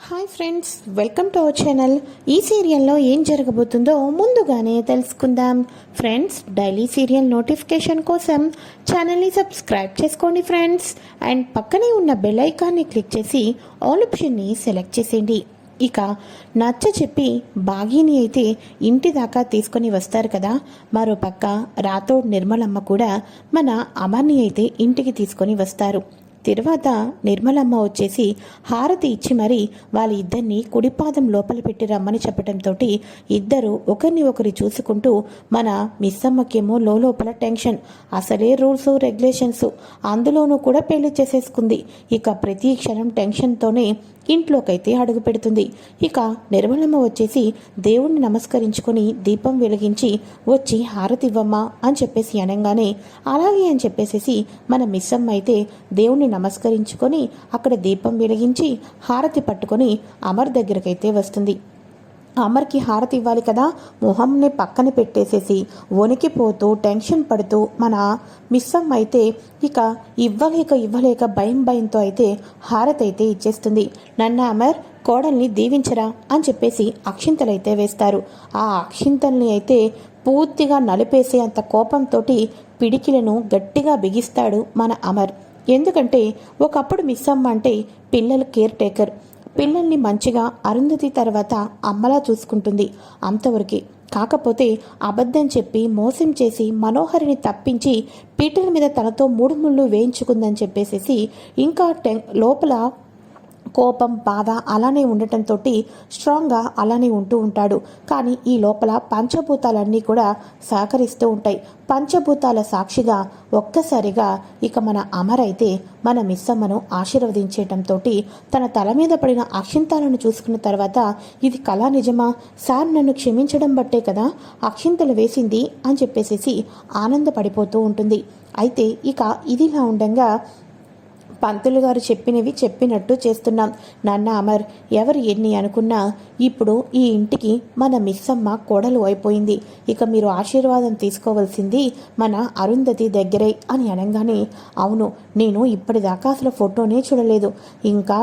Hi friends, welcome to our channel. ఈ సీరియల్లో ఏం జరగబోతుందో ముందుగానే తెలుసుకుందాం. ఫ్రెండ్స్, డైలీ సీరియల్ నోటిఫికేషన్ కోసం ఛానల్ని సబ్స్క్రైబ్ చేసుకోండి ఫ్రెండ్స్. అండ్ పక్కనే ఉన్న బెల్ ఐకాన్ని క్లిక్ చేసి ఆల్ ఆప్షన్ని సెలెక్ట్ చేసేయండి. ఇక నచ్చ చెప్పి బాగీని అయితే ఇంటి దాకా తీసుకొని వస్తారు కదా. మరోపక్క రాథోడ్ నిర్మలమ్మ కూడా మన అమర్ని అయితే ఇంటికి తీసుకొని వస్తారు. తర్వాత నిర్మలమ్మ వచ్చేసి హారతి ఇచ్చి మరీ వాళ్ళ ఇద్దరిని కుడిపాదం లోపల పెట్టి రమ్మని చెప్పడంతో ఇద్దరు ఒకరిని ఒకరి చూసుకుంటూ మన మిస్సమ్మకేమో లోపల టెన్షన్. అసలే రూల్స్ రెగ్యులేషన్స్, అందులోనూ కూడా పెళ్లి చేసేసుకుంది. ఇక ప్రతి క్షణం టెన్షన్తోనే ఇంట్లోకైతే అడుగు పెడుతుంది. ఇక నిర్మలమ్మ వచ్చేసి దేవుణ్ణి నమస్కరించుకొని దీపం వెలిగించి వచ్చి హారతి ఇవ్వమ్మా అని చెప్పేసి అనగానే అలాగే అని చెప్పేసేసి మన మిస్సమ్మ అయితే దేవుణ్ణి నమస్కరించుకొని అక్కడ దీపం వెలిగించి హారతి పట్టుకొని అమర్ దగ్గరకైతే వస్తుంది. అమర్కి హారతి ఇవ్వాలి కదా, మొహంని పక్కన పెట్టేసేసి వణికిపోతూ టెన్షన్ పడుతూ మన మిస్సమ్మ అయితే ఇక ఇవ్వలేక భయంతో అయితే హారతి అయితే ఇచ్చేస్తుంది. నన్ను అమర్ కోడల్ని దీవించరా అని చెప్పేసి అక్షింతలైతే వేస్తారు. ఆ అక్షింతల్ని అయితే పూర్తిగా నలిపేసే అంత కోపంతో పిడికిలను గట్టిగా బిగిస్తాడు మన అమర్. ఎందుకంటే ఒకప్పుడు మిస్సమ్మ అంటే పిల్లల కేర్ టేకర్, పిల్లల్ని మంచిగా అరుంధతి తర్వాత అమ్మలా చూసుకుంటుంది, అంతవరకే. కాకపోతే అబద్ధం చెప్పి మోసం చేసి మనోహరిని తప్పించి పీటల మీద తనతో 3 ముళ్ళు వేయించుకుందని చెప్పేసేసి ఇంకా లోపల కోపం బాధ అలానే ఉండటంతో స్ట్రాంగ్గా అలానే ఉంటూ ఉంటాడు. కానీ ఈ లోపల పంచభూతాలన్నీ కూడా సహకరిస్తూ ఉంటాయి. పంచభూతాల సాక్షిగా ఒక్కసారిగా ఇక మన అమర్ అయితే మన మిస్సమ్మను ఆశీర్వదించేయటంతో తన తల మీద పడిన అక్షింతాలను చూసుకున్న తర్వాత ఇది కళా నిజమా, సార్ నన్ను క్షమించడం బట్టే కదా అక్షింతలు వేసింది అని చెప్పేసేసి ఆనందపడిపోతూ ఉంటుంది. అయితే ఇక ఇదిలా ఉండగా పంతులు గారు చెప్పినవి చెప్పినట్టు చేస్తున్నాం. నాన్న అమర్, ఎవరు ఎన్ని అనుకున్నా ఇప్పుడు ఈ ఇంటికి మన మిస్సమ్మ కోడలు అయిపోయింది. ఇక మీరు ఆశీర్వాదం తీసుకోవాల్సింది మన అరుంధతి దగ్గరే అని అనగానే అవును, నేను ఇప్పటిదాకా అసలు ఫోటోనే చూడలేదు. ఇంకా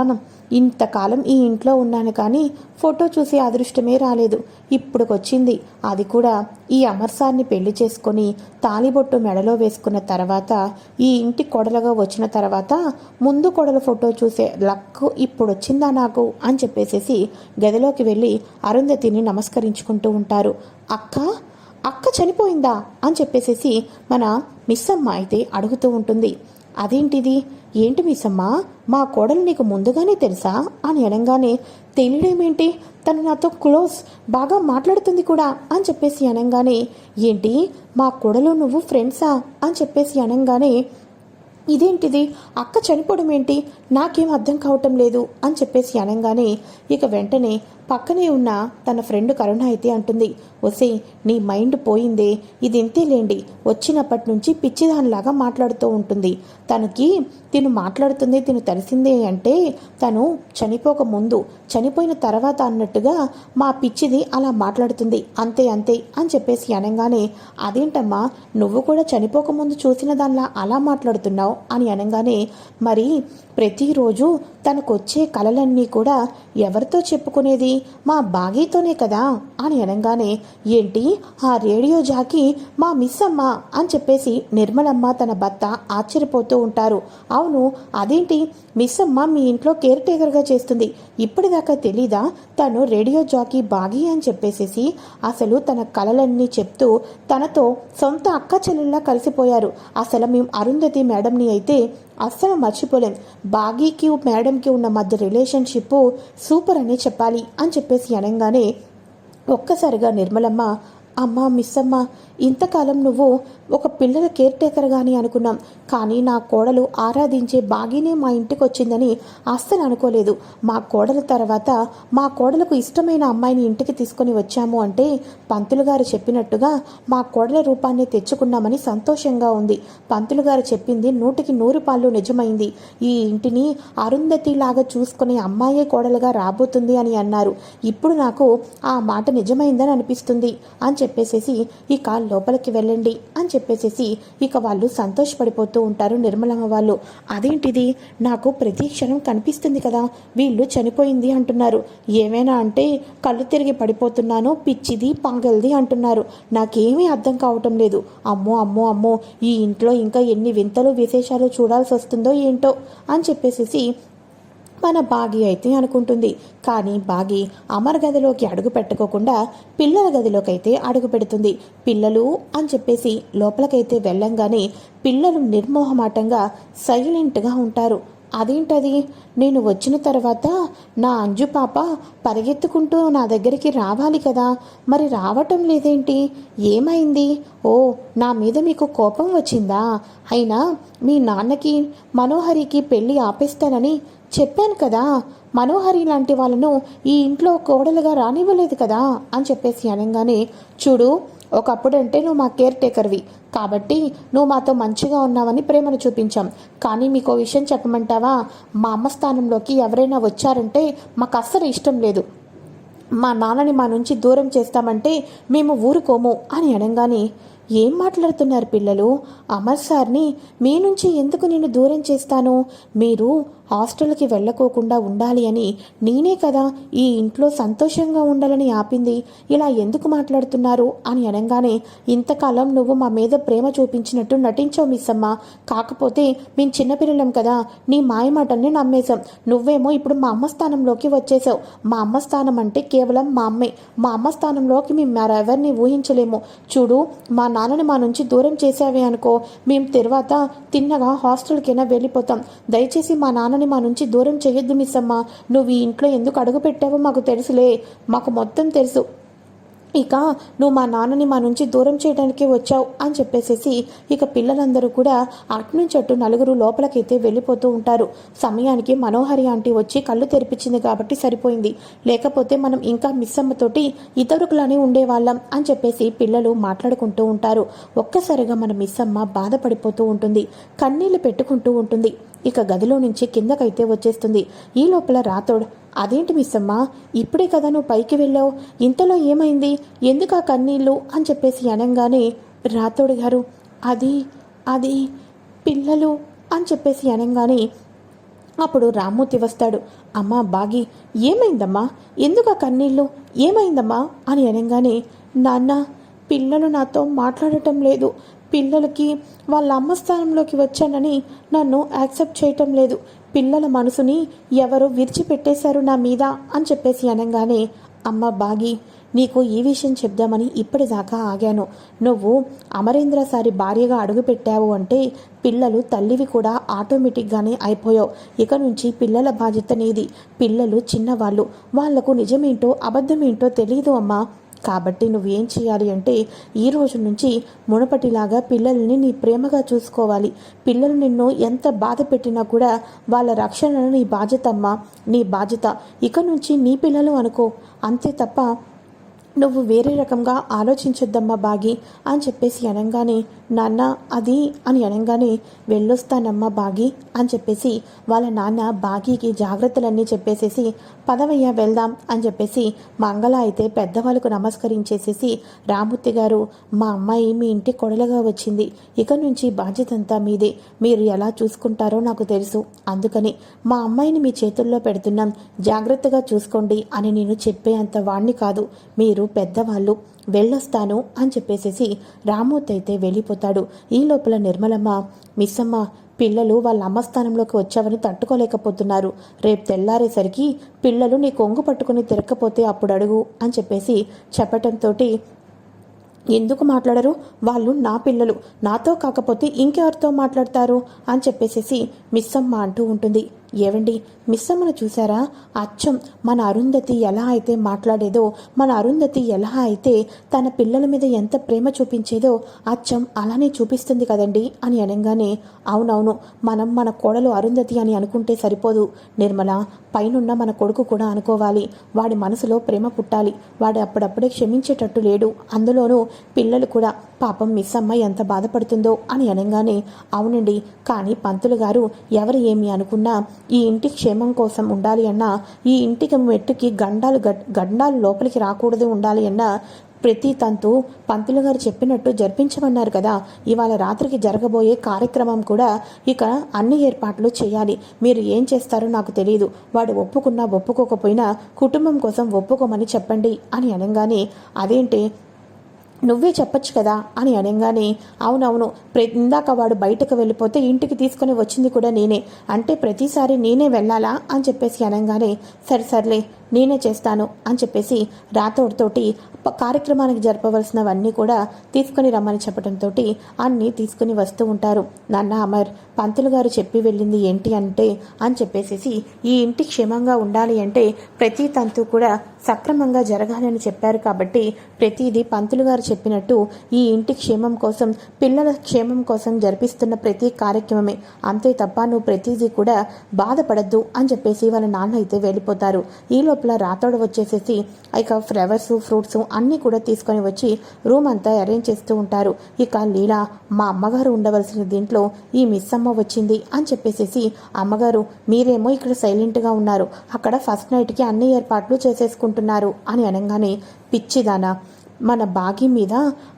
ఇంతకాలం ఈ ఇంట్లో ఉన్నాను కానీ ఫోటో చూసే అదృష్టమే రాలేదు. ఇప్పుడుకొచ్చింది. అది కూడా ఈ అమర్ సార్ని పెళ్లి చేసుకొని తాలిబొట్టు మెడలో వేసుకున్న తర్వాత ఈ ఇంటి కొడలుగా వచ్చిన తర్వాత ముందు కొడల ఫోటో చూసే లక్ ఇప్పుడు వచ్చిందా నాకు అని చెప్పేసేసి గదిలోకి వెళ్ళి అరుంధతిని నమస్కరించుకుంటూ ఉంటారు. అక్క చనిపోయిందా అని చెప్పేసేసి మన మిస్సమ్మ అయితే అడుగుతూ ఉంటుంది. అదేంటిది, ఏంటి మిస్సమ్మ, మా కోడలు నీకు ముందుగానే తెలుసా అని అనగానే తెలియడమేంటి, తను నాతో క్లోజ్, బాగా మాట్లాడుతుంది కూడా అని చెప్పేసి అనగానే ఏంటి మా కోడలు నువ్వు ఫ్రెండ్సా అని చెప్పేసి అనగానే ఇదేంటిది, అక్క చనిపోవడం ఏంటి, నాకేం అర్థం కావటం లేదు అని చెప్పేసి అనగానే ఇక వెంటనే పక్కనే ఉన్న తన ఫ్రెండ్ కరుణ అయితే అంటుంది, ఒసే నీ మైండ్ పోయిందే, ఇది ఇంతేలేండి, వచ్చినప్పటి నుంచి పిచ్చిదానిలాగా మాట్లాడుతూ ఉంటుంది. తిను మాట్లాడుతుంది తిను తెలిసిందే అంటే తను చనిపోక ముందు చనిపోయిన తర్వాత అన్నట్టుగా మా పిచ్చిది అలా మాట్లాడుతుంది, అంతే అని చెప్పేసి అనగానే అదేంటమ్మా నువ్వు కూడా చనిపోకముందు చూసిన దానిలా అలా మాట్లాడుతున్నావు అని అనగానే మరి ప్రతిరోజు తనకొచ్చే కలలన్నీ కూడా ఎవరితో చెప్పుకునేది, మా బాగీతోనే కదా అని అనగానే ఏంటి ఆ రేడియో జాకీ మా మిస్సమ్మ అని చెప్పేసి నిర్మలమ్మ తన భర్త ఆశ్చర్యపోతూ ఉంటారు. అవును, అదేంటి మిస్సమ్మ మీ ఇంట్లో కేర్ టేకర్గా చేస్తుంది, ఇప్పటిదాకా తెలీదా తను రేడియో జాకీ బాగీ అని చెప్పేసేసి అసలు తన కలలన్నీ చెప్తూ తనతో సొంత అక్క చెల్లెల్లా కలిసిపోయారు. అసలు మేము అరుంధతి మేడంని అయితే అస్సలు మర్చిపోలేం. బాగీకి మేడంకి ఉన్న మధ్య రిలేషన్షిప్ సూపర్ అనే చెప్పాలి అని చెప్పేసి అనగానే ఒక్కసారిగా నిర్మలమ్మ అమ్మ మిస్సమ్మ, ఇంతకాలం నువ్వు ఒక పిల్లల కేర్ టేకర్ గాని అనుకున్నాం, కానీ నా కోడలు ఆరాధించే బాగీనే మా ఇంటికి వచ్చిందని అస్సలు అనుకోలేదు. మా కోడల తర్వాత మా కోడలకు ఇష్టమైన అమ్మాయిని ఇంటికి తీసుకొని వచ్చాము అంటే పంతులు గారు చెప్పినట్టుగా మా కోడల రూపాన్ని తెచ్చుకున్నామని సంతోషంగా ఉంది. పంతులు గారు చెప్పింది 100% నిజమైంది. ఈ ఇంటిని అరుంధతిలాగా చూసుకునే అమ్మాయే కోడలుగా రాబోతుంది అని అన్నారు. ఇప్పుడు నాకు ఆ మాట నిజమైందని అనిపిస్తుంది అని చెప్పేసేసి ఇక లోపలికి వెళ్ళండి అని చెప్పేసేసి ఇక వాళ్ళు సంతోషపడిపోతూ ఉంటారు నిర్మలమ్మ వాళ్ళు. అదేంటిది, నాకు ప్రతి క్షణం కనిపిస్తుంది కదా, వీళ్ళు చనిపోయింది అంటున్నారు, ఏమైనా అంటే కళ్ళు తిరిగి పడిపోతున్నాను, పిచ్చిది పాగల్ది అంటున్నారు, నాకేమీ అర్థం కావటం లేదు. అమ్మో అమ్మో అమ్మో, ఈ ఇంట్లో ఇంకా ఎన్ని వింతలు విశేషాలు చూడాల్సి వస్తుందో ఏంటో అని చెప్పేసేసి మన బాగి అయితే అనుకుంటుంది. కానీ బాగి అమర్ గదిలోకి అడుగు పెట్టుకోకుండా పిల్లల గదిలోకి అయితే అడుగు పెడుతుంది. పిల్లలు అని చెప్పేసి లోపలికైతే వెళ్ళంగానే పిల్లలు నిర్మోహమాటంగా సైలెంట్గా ఉంటారు. అదేంటది, నేను వచ్చిన తర్వాత నా అంజు పాప పరిగెత్తుకుంటూ నా దగ్గరికి రావాలి కదా, మరి రావటం లేదేంటి, ఏమైంది? ఓ, నా మీద మీకు కోపం వచ్చిందా? అయినా మీ నాన్నకి మనోహరికి పెళ్ళి ఆపేస్తానని చెప్పాను కదా, మనోహరి లాంటి వాళ్ళను ఈ ఇంట్లో కోడలుగా రానివ్వలేదు కదా అని చెప్పేసి అనగానే, చూడు, ఒకప్పుడంటే నువ్వు మా కేర్ టేకర్వి కాబట్టి నువ్వు మాతో మంచిగా ఉన్నావని ప్రేమను చూపించాం. కానీ మీకు విషయం చెప్పమంటావా, మా అమ్మ స్థానంలోకి ఎవరైనా వచ్చారంటే మాకు అస్సలు ఇష్టం లేదు. మా నాన్నని మా నుంచి దూరం చేస్తామంటే మేము ఊరుకోము అని అనగానే, ఏం మాట్లాడుతున్నారు పిల్లలు? అమర్ సార్ని మీ నుంచి ఎందుకు నేను దూరం చేస్తాను? మీరు హాస్టల్కి వెళ్ళకోకుండా ఉండాలి అని నేనే కదా ఈ ఇంట్లో సంతోషంగా ఉండాలని ఆపింది, ఇలా ఎందుకు మాట్లాడుతున్నారు అని అనగానే, ఇంతకాలం నువ్వు మా మీద ప్రేమ చూపించినట్టు నటించావు మిస్ అమ్మ, కాకపోతే మేము చిన్నపిల్లలం కదా, నీ మాయమాటల్ని నమ్మేశాం. నువ్వేమో ఇప్పుడు మా అమ్మ స్థానంలోకి వచ్చేసావు. మా అమ్మ స్థానం అంటే కేవలం మా అమ్మే. మా అమ్మ స్థానంలోకి మేము మరెవరిని ఊహించలేము. చూడు, మా నాన్నని మా నుంచి దూరం చేసావే అనుకో, మేము తర్వాత తిన్నగా హాస్టల్కైనా వెళ్ళిపోతాం. దయచేసి మా నాన్నని మా నుంచి దూరం చేయొద్దు మిస్ అమ్మ. నువ్వు ఈ ఇంట్లో ఎందుకు అడుగు పెట్టావో మాకు తెలుసులే, మాకు మొత్తం తెలుసు. ఇక నువ్వు మా నాన్నని మా నుంచి దూరం చేయడానికి వచ్చావు అని చెప్పేసేసి ఇక పిల్లలందరూ కూడా అటునుంచి అటు నలుగురు లోపలికైతే వెళ్ళిపోతూ ఉంటారు. సమయానికి మనోహరి ఆంటీ వచ్చి కళ్ళు తెరిపించింది కాబట్టి సరిపోయింది, లేకపోతే మనం ఇంకా మిస్ అమ్మతోటి ఇతరుకులానే ఉండేవాళ్ళం అని చెప్పేసి పిల్లలు మాట్లాడుకుంటూ ఉంటారు. ఒక్కసారిగా మన మిస్ అమ్మ బాధపడిపోతూ ఉంటుంది, కన్నీళ్లు పెట్టుకుంటూ ఉంటుంది. ఇక గదిలో నుంచి కిందకైతే వచ్చేస్తుంది. ఈ లోపల రాతోడు, అదేంటి మిస్సమ్మ, ఇప్పుడే కదా నువ్వు పైకి వెళ్ళావు, ఇంతలో ఏమైంది, ఎందుకు ఆ కన్నీళ్ళు అని చెప్పేసి అనగానే, రాతోడు గారు అది అది పిల్లలు అని చెప్పేసి అనగానే అప్పుడు రామ్మూర్తి వస్తాడు. అమ్మా బాగి, ఏమైందమ్మా, ఎందుకు ఆ కన్నీళ్ళు, ఏమైందమ్మా అని అనగానే, నాన్న, పిల్లలు నాతో మాట్లాడటం లేదు, పిల్లలకి వాళ్ళ అమ్మ స్థానంలోకి వచ్చానని నన్ను యాక్సెప్ట్ చేయటం లేదు, పిల్లల మనసుని ఎవరో విరిచిపెట్టేశారు నా మీద అని చెప్పేసి అనగానే, అమ్మ బాగి, నీకు ఈ విషయం చెప్దామని ఇప్పటిదాకా ఆగాను. నువ్వు అమరేంద్ర సారి భార్యగా అడుగుపెట్టావు అంటే పిల్లలు తల్లివి కూడా ఆటోమేటిక్గానే అయిపోయావు. ఇక నుంచి పిల్లల బాధ్యత నీది. పిల్లలు చిన్నవాళ్ళు, వాళ్లకు నిజమేంటో అబద్ధమేంటో తెలియదు అమ్మా. కాబట్టి నువ్వేం చేయాలి అంటే ఈ రోజు నుంచి మునపటిలాగా పిల్లల్ని నీ ప్రేమగా చూసుకోవాలి. పిల్లలు నిన్ను ఎంత బాధ పెట్టినా కూడా వాళ్ళ రక్షణను నీ బాధ్యత అమ్మా, నీ బాధ్యత. ఇక నుంచి నీ పిల్లలు అనుకో, అంతే తప్ప నువ్వు వేరే రకంగా ఆలోచించొద్దమ్మా బాగి అని చెప్పేసి అనగానే, నాన్న అది అని అనగానే, వెళ్ళొస్తానమ్మా బాగి అని చెప్పేసి వాళ్ళ నాన్న బాగీకి జాగ్రత్తలన్నీ చెప్పేసేసి, పదవయ్య వెళ్దాం అని చెప్పేసి మంగళ అయితే పెద్దవాళ్ళకు నమస్కరించేసేసి, రామూర్తి గారు, మా అమ్మాయి మీ ఇంటి కొడలుగా వచ్చింది, ఇక నుంచి బాధ్యత అంతా మీదే, మీరు ఎలా చూసుకుంటారో నాకు తెలుసు, అందుకని మా అమ్మాయిని మీ చేతుల్లో పెడుతున్నాం, జాగ్రత్తగా చూసుకోండి అని నేను చెప్పే అంత వాణ్ణి కాదు, మీరు పెద్దవాళ్ళు, వెళ్ళొస్తాను అని చెప్పేసేసి రామూర్తి అయితే వెళ్ళిపోతాడు. ఈ లోపల నిర్మలమ్మ, మిస్సమ్మ, పిల్లలు వాళ్ళ అమ్మ స్థానంలోకి వచ్చావని తట్టుకోలేకపోతున్నారు, రేపు తెల్లారేసరికి పిల్లలు నీ కొంగు పట్టుకుని తిరగకపోతే అప్పుడు అడుగు అని చెప్పేసి చెప్పటంతో, ఎందుకు మాట్లాడరు, వాళ్ళు నా పిల్లలు, నాతో కాకపోతే ఇంకెవరితో మాట్లాడతారు అని చెప్పేసేసి మిస్సమ్మ అంటూ ఉంటుంది. ఏవండి, మిస్సమ్మను చూసారా, అచ్చం మన అరుంధతి ఎలా అయితే మాట్లాడేదో, మన అరుంధతి ఎలా అయితే తన పిల్లల మీద ఎంత ప్రేమ చూపించేదో అచ్చం అలానే చూపిస్తుంది కదండి అని అనగానే, అవునవును, మనం మన కోడలు అరుంధతి అని అనుకుంటే సరిపోదు నిర్మల, పైనున్న మన కొడుకు కూడా అనుకోవాలి, వాడి మనసులో ప్రేమ పుట్టాలి, వాడు అప్పుడప్పుడే క్షమించేటట్టు లేడు, అందులోనూ పిల్లలు కూడా, పాపం మిస్సమ్మ ఎంత బాధపడుతుందో అని అనగానే, అవునండి, కానీ పంతులు గారు ఎవరు ఏమి అనుకున్నా ఈ ఇంటి క్షేమం కోసం ఉండాలి అన్నా, ఈ ఇంటికి మెట్టుకి గండాలు లోపలికి రాకూడదు ఉండాలి అన్నా ప్రతి తంతు పంతులు గారు చెప్పినట్టు జరిపించమన్నారు కదా. ఇవాళ రాత్రికి జరగబోయే కార్యక్రమం కూడా ఇక అన్ని ఏర్పాట్లు చేయాలి. మీరు ఏం చేస్తారో నాకు తెలియదు. వాడు ఒప్పుకున్నా ఒప్పుకోకపోయినా కుటుంబం కోసం ఒప్పుకోమని చెప్పండి అని అనగానే, అదేంటి నువ్వే చెప్పచ్చు కదా అని అనగానే, అవునవును, ఇందాక వాడు బయటకు వెళ్ళిపోతే ఇంటికి తీసుకొని వచ్చింది కూడా నేనే, అంటే ప్రతిసారి నేనే వెళ్ళాలా అని చెప్పేసి అనగానే, సర్లే నేనే చేస్తాను అని చెప్పేసి రాతోడితోటి కార్యక్రమానికి జరపవలసినవన్నీ కూడా తీసుకుని రమ్మని చెప్పడంతో అన్నీ తీసుకుని వస్తూ ఉంటారు. నాన్న అమర్, పంతులు గారు చెప్పి వెళ్ళింది ఏంటి అంటే అని చెప్పేసి, ఈ ఇంటి క్షేమంగా ఉండాలి అంటే ప్రతి తంతు కూడా సక్రమంగా జరగాలని చెప్పారు కాబట్టి ప్రతిదీ పంతులు గారు చెప్పినట్టు ఈ ఇంటి క్షేమం కోసం, పిల్లల క్షేమం కోసం జరిపిస్తున్న ప్రతి కార్యక్రమమే, అంతే తప్ప నువ్వు ప్రతిదీ కూడా బాధపడద్దు అని చెప్పేసి వాళ్ళ నాన్న అయితే వెళ్ళిపోతారు. ఈ లోపల రాతోడు వచ్చేసేసి ఇక ఫ్లవర్స్, ఫ్రూట్స్ అన్నీ కూడా తీసుకొని వచ్చి రూమ్ అంతా అరేంజ్ చేస్తూ ఉంటారు. ఇక లీలా, మా అమ్మగారు ఉండవలసిన దీంట్లో ఈ మిస్ అమ్మ వచ్చింది అని చెప్పేసేసి, అమ్మగారు మీరేమో ఇక్కడ సైలెంట్గా ఉన్నారు, అక్కడ ఫస్ట్ నైట్కి అన్ని ఏర్పాట్లు చేసేసుకుంటున్నారు అని అనగానే, పిచ్చిదానా, మన బాగి మీద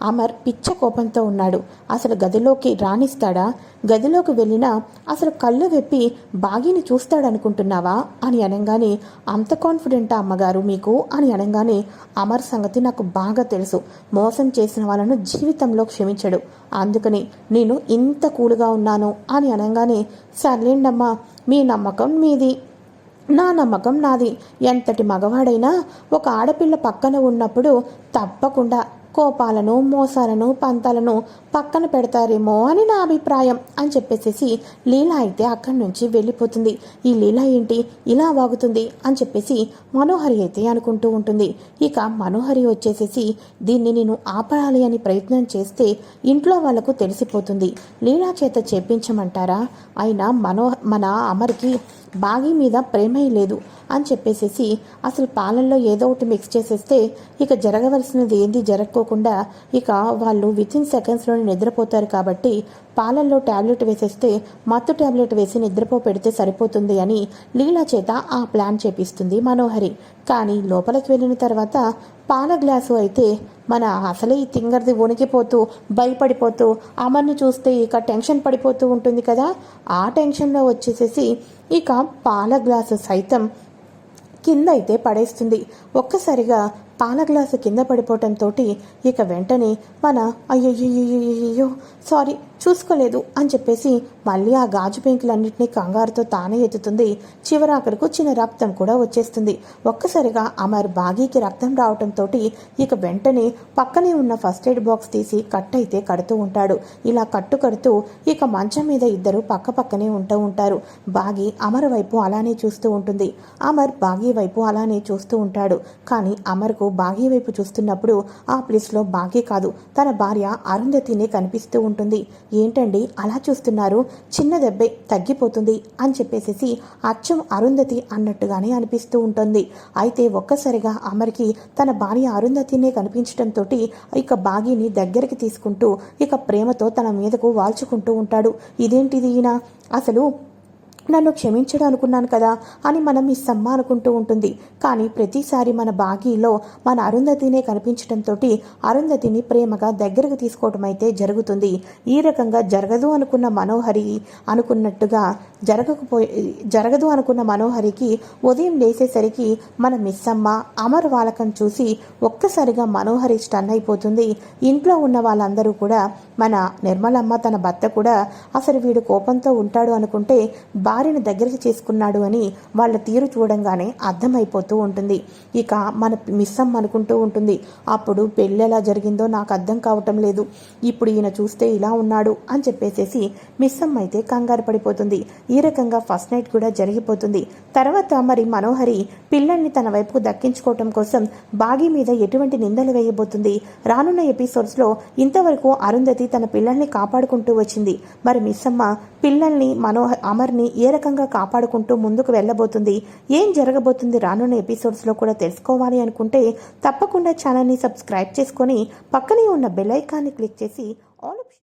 అమర్ పిచ్చ కోపంతో ఉన్నాడు. అసలు గదిలోకి రాణిస్తాడా? గదిలోకి వెళ్ళినా అసలు కళ్ళు వెప్పి బాగిని చూస్తాడనుకుంటున్నావా అని అనగానే, అంత కాన్ఫిడెంటా అమ్మగారు మీకు అని అనగానే, అమర్ సంగతి నాకు బాగా తెలుసు. మోసం చేసిన వాళ్ళను జీవితంలో క్షమించడు. అందుకని నేను ఇంత కూలుగా ఉన్నాను అని అనగానే, సర్లేండమ్మా, మీ నమ్మకం మీది, నా నమ్మకం నాది. ఎంతటి మగవాడైనా ఒక ఆడపిల్ల పక్కన ఉన్నప్పుడు తప్పకుండా కోపాలను, మోసాలను, పంతాలను పక్కన పెడతారేమో అని నా అభిప్రాయం అని చెప్పేసి లీలా అయితే అక్కడి నుంచి వెళ్ళిపోతుంది. ఈ లీలా ఏంటి ఇలా వాగుతుంది అని చెప్పేసి మనోహరి అయితే అనుకుంటూ ఉంటుంది. ఇక మనోహరి వచ్చేసేసి, దీన్ని నేను ఆపాలి అని ప్రయత్నం చేస్తే ఇంట్లో వాళ్లకు తెలిసిపోతుంది, లీలా చేత చేపించమంటారా? అయినా మన అమర్కి బాగి మీద ప్రేమే లేదు అని చెప్పేసేసి అసలు పాలల్లో ఏదో ఒకటి మిక్స్ చేసేస్తే ఇక జరగవలసినది ఏంది జరగకోకుండా ఇక వాళ్ళు వితిన్ సెకండ్స్లోనే నిద్రపోతారు. కాబట్టి పాలల్లో ట్యాబ్లెట్ వేసేస్తే మత్తు ట్యాబ్లెట్ వేసి నిద్రపో పెడితే సరిపోతుంది అని లీలా చేత ఆ ప్లాన్ చేపిస్తుంది మనోహరి. కానీ లోపలికి వెళ్ళిన తర్వాత పాల గ్లాసు అయితే మన అసలే ఈ తింగర్ది వణికిపోతూ భయపడిపోతూ అమర్ని చూస్తే ఇక టెన్షన్ పడిపోతూ ఉంటుంది కదా. ఆ టెన్షన్లో వచ్చేసేసి ఇక పాల గ్లాసు సైతం కింద అయితే పడేస్తుంది. ఒక్కసారిగా పాల గ్లాసు కింద పడిపోవటంతో ఇక వెంటనే మన అయ్యో సారీ చూసుకోలేదు అని చెప్పేసి మళ్ళీ ఆ గాజు పెంకులన్నింటినీ కంగారుతో తానే ఎత్తుతుంది. చివరాఖరుకు చిన్న రక్తం కూడా వచ్చేస్తుంది. ఒక్కసారిగా అమర్ బాగీకి రక్తం రావటంతో ఇక వెంటనే పక్కనే ఉన్న ఫస్ట్ ఎయిడ్ బాక్స్ తీసి కట్ అయితే కడుతూ ఉంటాడు. ఇలా కడుతూ ఇక మంచం మీద ఇద్దరు పక్క పక్కనే ఉంటూ ఉంటారు. బాగి అమర్ వైపు అలానే చూస్తూ ఉంటుంది, అమర్ బాగి వైపు అలానే చూస్తూ ఉంటాడు. కానీ అమర్కు బాగి వైపు చూస్తున్నప్పుడు ఆ ప్లేస్లో బాగి కాదు, తన భార్య అరుంధతినే కనిపిస్తూ ఉంటుంది. ఏంటండి అలా చూస్తున్నారు, చిన్న దెబ్బే తగ్గిపోతుంది అని చెప్పేసి అచ్చం అరుంధతి అన్నట్టుగానే అనిపిస్తూ ఉంటుంది. అయితే ఒక్కసారిగా అమర్కి తన భార్య అరుంధతినే కనిపించడంతో ఇక బాగిని దగ్గరికి తీసుకుంటూ ఇక ప్రేమతో తన మీదకు వాల్చుకుంటూ ఉంటాడు. ఇదేంటిది ఈయన, అసలు నన్ను క్షమించడం అనుకున్నాను కదా అని మనం మిస్ అమ్మ అనుకుంటూ ఉంటుంది. కానీ ప్రతిసారి మన బాగీలో మన అరుంధతినే కనిపించడంతో అరుంధతిని ప్రేమగా దగ్గరకు తీసుకోవటం అయితే జరుగుతుంది. ఈ రకంగా జరగదు అనుకున్న మనోహరికి ఉదయం లేసేసరికి మన మిస్ అమ్మ అమర్ వాలకం చూసి ఒక్కసారిగా మనోహరి స్టన్ అయిపోతుంది. ఇంట్లో ఉన్న వాళ్ళందరూ కూడా, మన నిర్మలమ్మ తన భర్త కూడా అసలు వీడు కోపంతో ఉంటాడు అనుకుంటే భార్యను దగ్గరికి చేసుకున్నాడు అని వాళ్ళ తీరు చూడంగానే అర్థమైపోతూ ఉంటుంది. ఇక మన మిస్ అమ్మ అనుకుంటూ ఉంటుంది, అప్పుడు పెళ్ళి ఎలా జరిగిందో నాకు అర్థం కావటం లేదు, ఇప్పుడు ఈయన చూస్తే ఇలా ఉన్నాడు అని చెప్పేసేసి మిస్ అమ్మ అయితే కంగారు పడిపోతుంది. ఈ రకంగా ఫస్ట్ నైట్ కూడా జరిగిపోతుంది. తర్వాత మరి మనోహరి పిల్లల్ని తన వైపుకు దక్కించుకోవటం కోసం బాగి మీద ఎటువంటి నిందలు వేయబోతుంది? రానున్న ఎపిసోడ్స్లో ఇంతవరకు అరుంధతి తన పిల్లల్ని కాపాడుకుంటూ వచ్చింది. మరి మిస్ అమ్మ పిల్లల్ని అమర్ని ఏ రకంగా కాపాడుకుంటూ ముందుకు వెళ్ళబోతుంది? ఏం జరగబోతుంది రానున్న ఎపిసోడ్స్లో కూడా తెలుసుకోవాలి అనుకుంటే తప్పకుండా ఛానల్ని సబ్స్క్రైబ్ చేసుకొని పక్కనే ఉన్న బెల్ ఐకాన్ని క్లిక్ చేసి ఆల్